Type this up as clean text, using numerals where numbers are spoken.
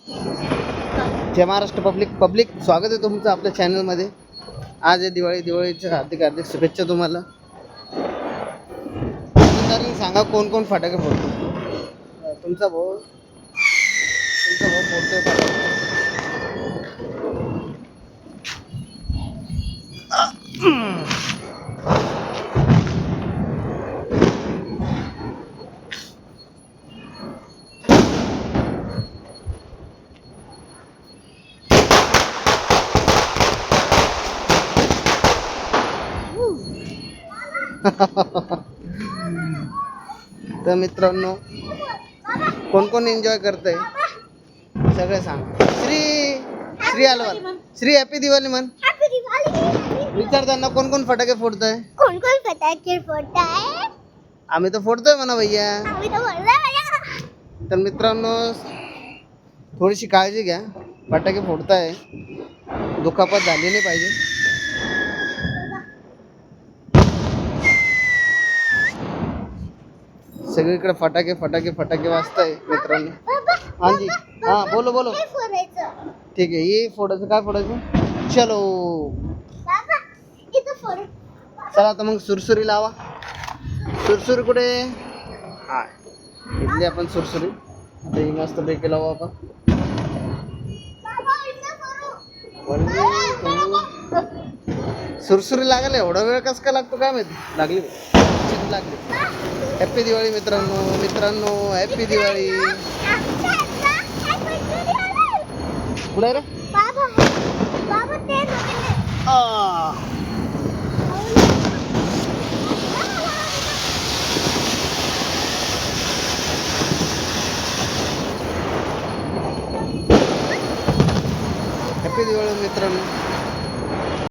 जय Maharashtra public स्वागत आहे तुमचं आपल्या चॅनलमध्ये. आज आहे दिवाळीच्या हार्दिक हार्दिक शुभेच्छा तुम्हाला. सांगा कोण कोण फटाके फोडतो. तुमचा भाऊ फोडतोय फटाके. तर मित्रांनो कोण कोण एन्जॉय करतंय सगळे सांग. श्री अलवाल, श्री हॅपी दिवाळी म्हण. विचार त्यांना कोण कोण फटाके फोडताय. कोण कोण फटाके फोडताय. आम्ही तर फोडतोय म्हणा भैया. तर मित्रांनो थोडीशी काळजी घ्या. फटाके फोडताय दुखापत झाली नाही पाहिजे. सगळीकडे फटाके फटाके फटाके वाजताय मित्रांनो. हां जी हां बोलो. ठीक आहे. ये फोडायचं काय फोडायचं. चलो चला आता मग सुरसुरी लावा. सुरसुरी कुठे. हा इथली आपण सुरसुरी आता ही मस्त पैकी लावा आपण. सुरसुरी लागायला एवढा वेळ कस काय लागतो काय माहिती. लागली हॅपी दिवाळी मित्रांनो हॅपी दिवाळी. कुठे रे हॅपी दिवाळी मित्रांनो.